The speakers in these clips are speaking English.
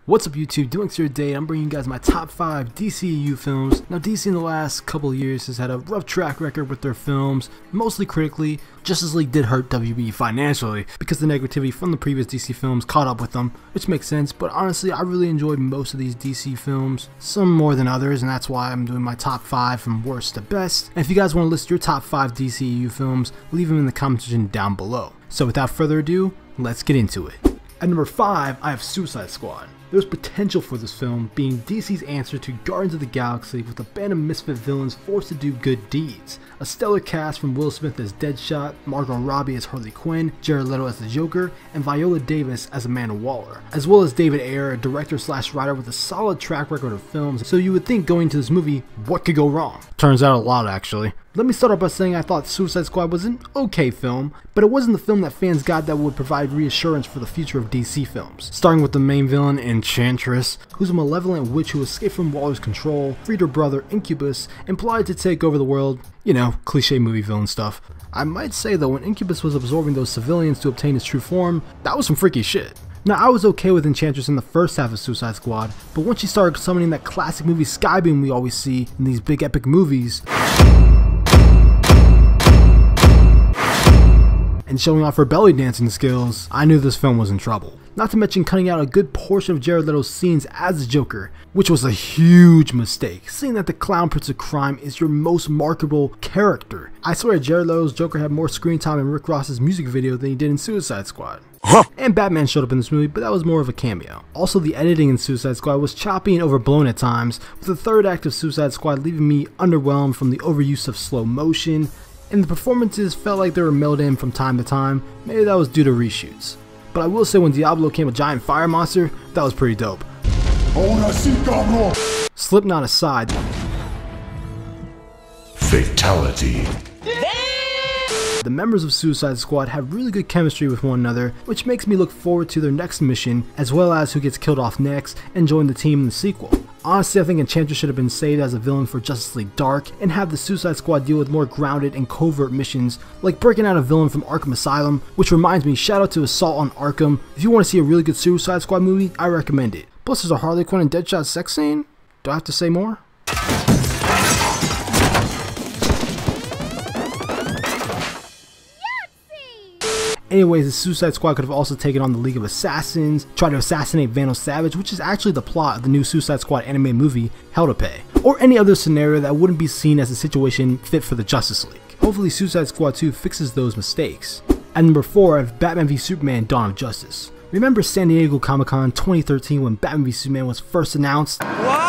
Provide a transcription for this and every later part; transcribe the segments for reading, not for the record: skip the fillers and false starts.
What's up YouTube, Doinks here today. I'm bringing you guys my top 5 DCEU films. Now DC in the last couple of years has had a rough track record with their films, mostly critically. Justice League did hurt WB financially because the negativity from the previous DC films caught up with them, which makes sense, but honestly I really enjoyed most of these DC films, some more than others, and that's why I'm doing my top 5 from worst to best. And if you guys want to list your top 5 DCEU films, leave them in the comment section down below. So without further ado, let's get into it. At number 5, I have Suicide Squad. There's potential for this film being DC's answer to Guardians of the Galaxy, with a band of misfit villains forced to do good deeds. A stellar cast from Will Smith as Deadshot, Margot Robbie as Harley Quinn, Jared Leto as the Joker, and Viola Davis as Amanda Waller, as well as David Ayer, a director/writer with a solid track record of films, so you would think going to this movie, what could go wrong? Turns out a lot actually. Let me start off by saying I thought Suicide Squad was an okay film, but it wasn't the film that fans got that would provide reassurance for the future of DC films. Starting with the main villain, Enchantress, who's a malevolent witch who escaped from Waller's control, freed her brother Incubus, and plotted to take over the world. You know, cliche movie villain stuff. I might say though, when Incubus was absorbing those civilians to obtain his true form, that was some freaky shit. Now, I was okay with Enchantress in the first half of Suicide Squad, but once she started summoning that classic movie Skybeam we always see in these big epic movies, and showing off her belly dancing skills, I knew this film was in trouble. Not to mention cutting out a good portion of Jared Leto's scenes as the Joker, which was a huge mistake, seeing that the Clown Prince of Crime is your most marketable character. I swear Jared Leto's Joker had more screen time in Rick Ross's music video than he did in Suicide Squad. And Batman showed up in this movie, but that was more of a cameo. Also, the editing in Suicide Squad was choppy and overblown at times, with the third act of Suicide Squad leaving me underwhelmed from the overuse of slow motion, and the performances felt like they were mailed in from time to time. Maybe that was due to reshoots. But I will say when Diablo came a giant fire monster, that was pretty dope. Slipknot aside, fatality. The members of Suicide Squad have really good chemistry with one another, which makes me look forward to their next mission, as well as who gets killed off next and join the team in the sequel. Honestly, I think Enchantress should have been saved as a villain for Justice League Dark, and have the Suicide Squad deal with more grounded and covert missions, like breaking out a villain from Arkham Asylum, which reminds me, shout out to Assault on Arkham. If you want to see a really good Suicide Squad movie, I recommend it. Plus there's a Harley Quinn and Deadshot sex scene. Do I have to say more? Anyways, the Suicide Squad could have also taken on the League of Assassins, tried to assassinate Vandal Savage, which is actually the plot of the new Suicide Squad anime movie, Hell to Pay, or any other scenario that wouldn't be seen as a situation fit for the Justice League. Hopefully Suicide Squad 2 fixes those mistakes. At number 4, I have Batman v Superman Dawn of Justice. Remember San Diego Comic-Con 2013 when Batman v Superman was first announced? What?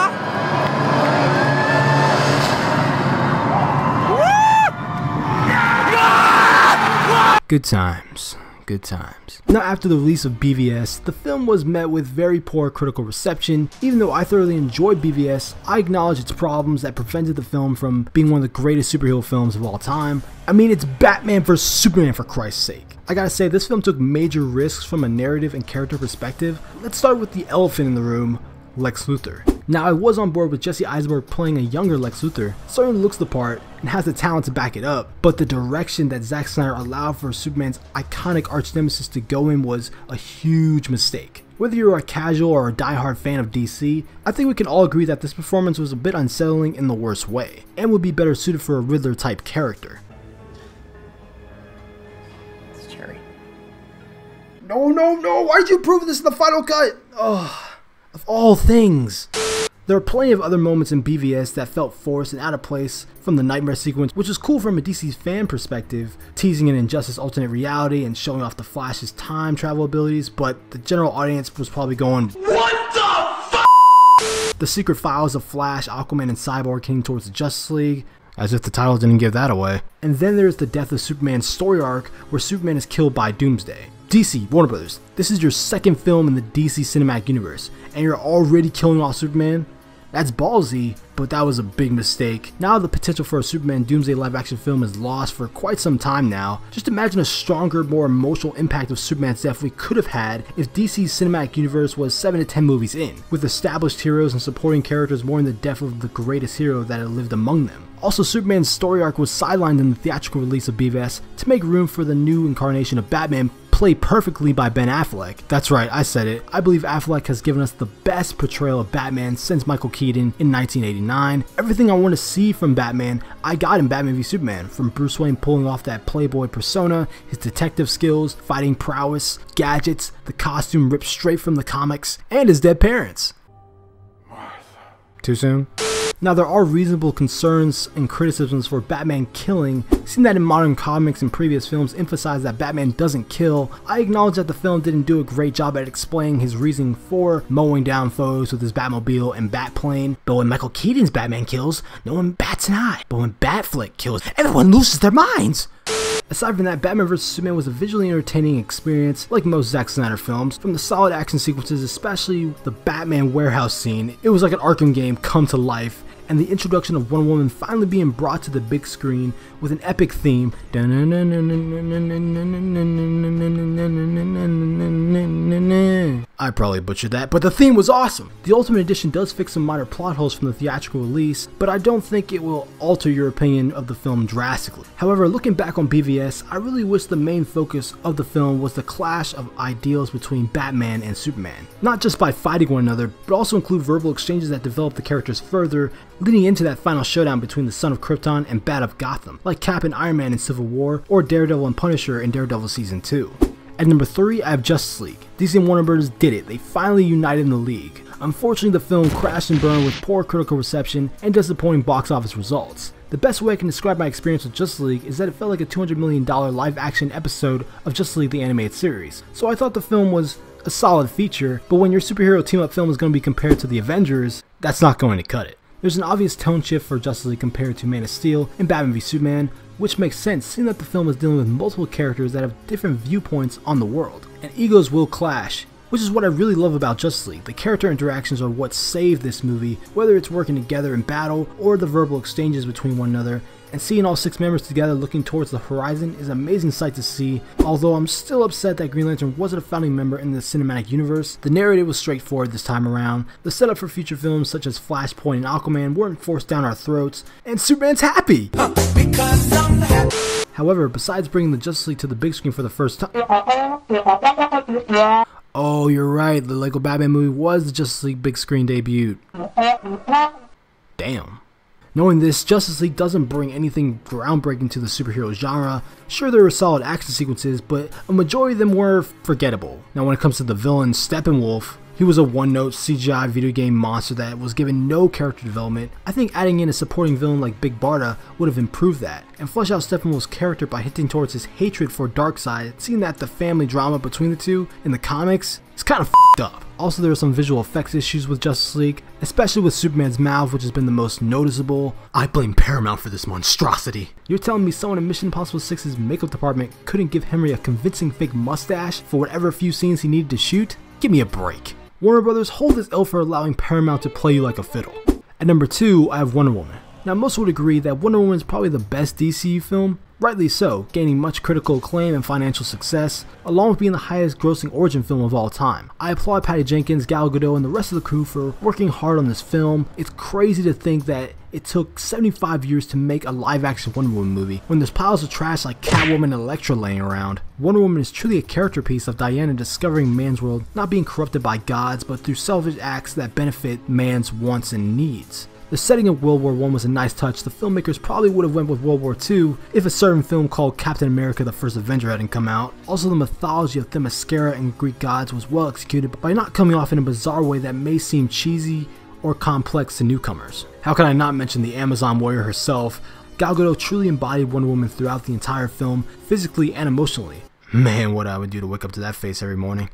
Good times, good times. Now, after the release of BVS, the film was met with very poor critical reception. Even though I thoroughly enjoyed BVS, I acknowledge its problems that prevented the film from being one of the greatest superhero films of all time. I mean, it's Batman vs Superman, for Christ's sake. I gotta say, this film took major risks from a narrative and character perspective. Let's start with the elephant in the room, Lex Luthor. Now, I was on board with Jesse Eisenberg playing a younger Lex Luthor. Certainly looks the part and has the talent to back it up, but the direction that Zack Snyder allowed for Superman's iconic arch nemesis to go in was a huge mistake. Whether you're a casual or a die-hard fan of DC, I think we can all agree that this performance was a bit unsettling in the worst way, and would be better suited for a Riddler type character. It's Cherry. No, why'd you prove this in the final cut? Ugh. Of all things. There are plenty of other moments in BVS that felt forced and out of place, from the nightmare sequence, which was cool from a DC fan perspective, teasing an Injustice alternate reality and showing off the Flash's time travel abilities, but the general audience was probably going, "What the f?" The secret files of Flash, Aquaman, and Cyborg heading towards the Justice League, as if the title didn't give that away. And then there's the death of Superman's story arc, where Superman is killed by Doomsday. DC, Warner Brothers, this is your second film in the DC Cinematic Universe, and you're already killing off Superman? That's ballsy, but that was a big mistake. Now the potential for a Superman Doomsday live action film is lost for quite some time now. Just imagine a stronger, more emotional impact of Superman's death we could have had if DC's Cinematic Universe was 7 to 10 movies in, with established heroes and supporting characters mourning the death of the greatest hero that had lived among them. Also, Superman's story arc was sidelined in the theatrical release of BVS to make room for the new incarnation of Batman played perfectly by Ben Affleck. That's right, I said it. I believe Affleck has given us the best portrayal of Batman since Michael Keaton in 1989. Everything I want to see from Batman, I got in Batman v Superman, from Bruce Wayne pulling off that playboy persona, his detective skills, fighting prowess, gadgets, the costume ripped straight from the comics, and his dead parents. Too soon? Now, there are reasonable concerns and criticisms for Batman killing. Seeing that in modern comics and previous films emphasize that Batman doesn't kill, I acknowledge that the film didn't do a great job at explaining his reasoning for mowing down foes with his Batmobile and Batplane. But when Michael Keaton's Batman kills, no one bats an eye. But when Batfleck kills, everyone loses their minds! Aside from that, Batman vs Superman was a visually entertaining experience, like most Zack Snyder films. From the solid action sequences, especially the Batman warehouse scene, it was like an Arkham game come to life, and the introduction of Wonder Woman finally being brought to the big screen with an epic theme. I probably butchered that, but the theme was awesome. The Ultimate Edition does fix some minor plot holes from the theatrical release, but I don't think it will alter your opinion of the film drastically. However, looking back on BVS, I really wish the main focus of the film was the clash of ideals between Batman and Superman. Not just by fighting one another, but also include verbal exchanges that develop the characters further, leading into that final showdown between the Son of Krypton and Bat of Gotham, like Cap and Iron Man in Civil War, or Daredevil and Punisher in Daredevil Season 2. At number 3, I have Justice League. DC and Warner Bros. Did it, they finally united in the league. Unfortunately, the film crashed and burned with poor critical reception and disappointing box office results. The best way I can describe my experience with Justice League is that it felt like a $200 million live-action episode of Justice League the Animated Series. So I thought the film was a solid feature, but when your superhero team-up film is going to be compared to the Avengers, that's not going to cut it. There's an obvious tone shift for Justice League compared to Man of Steel and Batman v Superman, which makes sense seeing that the film is dealing with multiple characters that have different viewpoints on the world, and egos will clash, which is what I really love about Justice League. The character interactions are what saved this movie, whether it's working together in battle or the verbal exchanges between one another, and seeing all 6 members together looking towards the horizon is an amazing sight to see. Although I'm still upset that Green Lantern wasn't a founding member in the cinematic universe. The narrative was straightforward this time around, the setup for future films such as Flashpoint and Aquaman weren't forced down our throats, and Superman's happy! Because I'm happy. However, besides bringing the Justice League to the big screen for the first time... Oh, you're right, the Lego Batman movie was the Justice League big screen debut. Damn. Knowing this, Justice League doesn't bring anything groundbreaking to the superhero genre. Sure, there were solid action sequences, but a majority of them were forgettable. Now when it comes to the villain, Steppenwolf, he was a one-note CGI video game monster that was given no character development. I think adding in a supporting villain like Big Barda would have improved that, and flesh out Steppenwolf's character by hinting towards his hatred for Darkseid, seeing that the family drama between the two in the comics is kind of f***ed up. Also, there are some visual effects issues with Justice League, especially with Superman's mouth, which has been the most noticeable. I blame Paramount for this monstrosity. You're telling me someone in Mission Impossible 6's makeup department couldn't give Henry a convincing fake mustache for whatever few scenes he needed to shoot? Give me a break. Warner Brothers, hold this ill for allowing Paramount to play you like a fiddle. At number 2, I have Wonder Woman. Now most would agree that Wonder Woman is probably the best DCU film, rightly so, gaining much critical acclaim and financial success, along with being the highest grossing origin film of all time. I applaud Patty Jenkins, Gal Gadot, and the rest of the crew for working hard on this film. It's crazy to think that it took 75 years to make a live-action Wonder Woman movie, when there's piles of trash like Catwoman and Elektra laying around. Wonder Woman is truly a character piece of Diana discovering man's world, not being corrupted by gods, but through selfish acts that benefit man's wants and needs. The setting of World War I was a nice touch. The filmmakers probably would have went with World War II if a certain film called Captain America the First Avenger hadn't come out. Also, the mythology of Themyscira and Greek gods was well executed by not coming off in a bizarre way that may seem cheesy or complex to newcomers. How can I not mention the Amazon warrior herself? Gal Gadot truly embodied Wonder Woman throughout the entire film, physically and emotionally. Man, what I would do to wake up to that face every morning.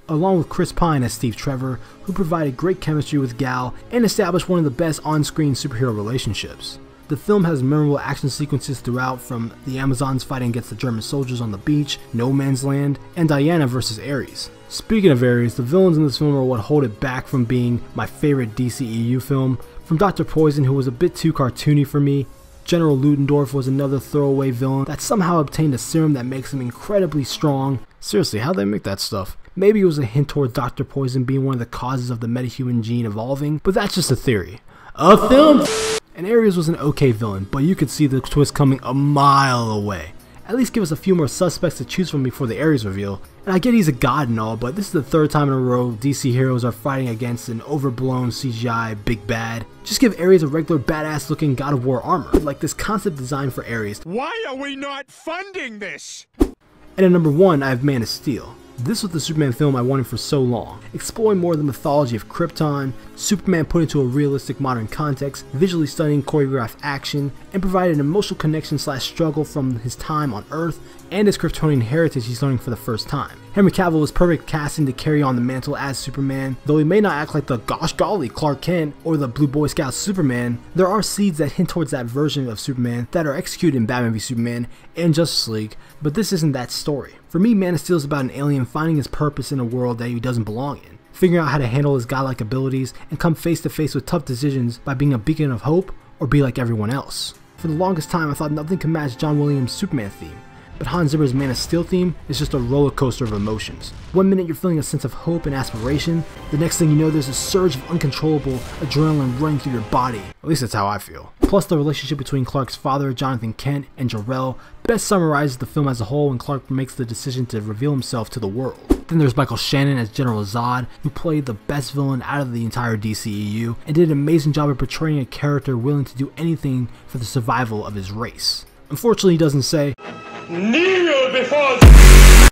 Along with Chris Pine as Steve Trevor, who provided great chemistry with Gal and established one of the best on-screen superhero relationships. The film has memorable action sequences throughout, from the Amazons fighting against the German soldiers on the beach, No Man's Land, and Diana vs. Ares. Speaking of Ares, the villains in this film are what hold it back from being my favorite DCEU film. From Dr. Poison, who was a bit too cartoony for me, General Ludendorff was another throwaway villain that somehow obtained a serum that makes him incredibly strong. Seriously, how'd they make that stuff? Maybe it was a hint towards Dr. Poison being one of the causes of the metahuman gene evolving, but that's just a theory. A film! And Ares was an okay villain, but you could see the twist coming a mile away. at least give us a few more suspects to choose from before the Ares reveal. And I get he's a god and all, but this is the third time in a row DC heroes are fighting against an overblown CGI big bad. Just give Ares a regular badass looking God of War armor, like this concept design for Ares. Why are we not funding this? And at number 1, I have Man of Steel. This was the Superman film I wanted for so long, exploring more of the mythology of Krypton, Superman put into a realistic modern context, visually stunning choreographed action, and provided an emotional connection / struggle from his time on Earth and his Kryptonian heritage he's learning for the first time. Henry Cavill is perfect casting to carry on the mantle as Superman. Though he may not act like the gosh golly Clark Kent or the Blue Boy Scout Superman, there are seeds that hint towards that version of Superman that are executed in Batman v Superman and Justice League, but this isn't that story. For me, Man of Steel is about an alien finding his purpose in a world that he doesn't belong in, figuring out how to handle his godlike abilities and come face to face with tough decisions by being a beacon of hope or be like everyone else. For the longest time, I thought nothing could match John Williams' Superman theme, but Hans Zimmer's Man of Steel theme is just a roller coaster of emotions. One minute you're feeling a sense of hope and aspiration, the next thing you know there's a surge of uncontrollable adrenaline running through your body. At least that's how I feel. Plus the relationship between Clark's father, Jonathan Kent, and Jor-El best summarizes the film as a whole when Clark makes the decision to reveal himself to the world. Then there's Michael Shannon as General Zod, who played the best villain out of the entire DCEU and did an amazing job of portraying a character willing to do anything for the survival of his race. Unfortunately, he doesn't say kneel before.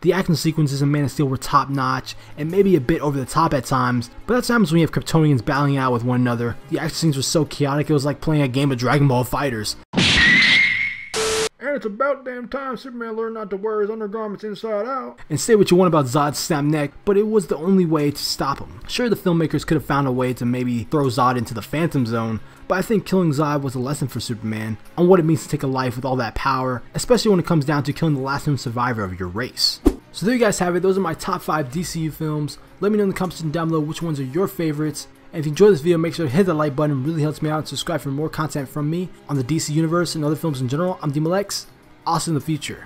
The action sequences in Man of Steel were top notch and maybe a bit over the top at times, but that's times when you have Kryptonians battling out with one another. The action scenes were so chaotic it was like playing a game of Dragon Ball FighterZ. And it's about damn time Superman learned not to wear his undergarments inside out. And say what you want about Zod's snap neck, but it was the only way to stop him. Sure, the filmmakers could have found a way to maybe throw Zod into the Phantom Zone, but I think killing Zod was a lesson for Superman on what it means to take a life with all that power, especially when it comes down to killing the last known survivor of your race. So there you guys have it, those are my top 5 DCU films. Let me know in the comment section down below which ones are your favorites. And if you enjoyed this video, make sure to hit that like button, it really helps me out, and subscribe for more content from me on the DC Universe and other films in general. I'm DMLX, I'll see you in the future.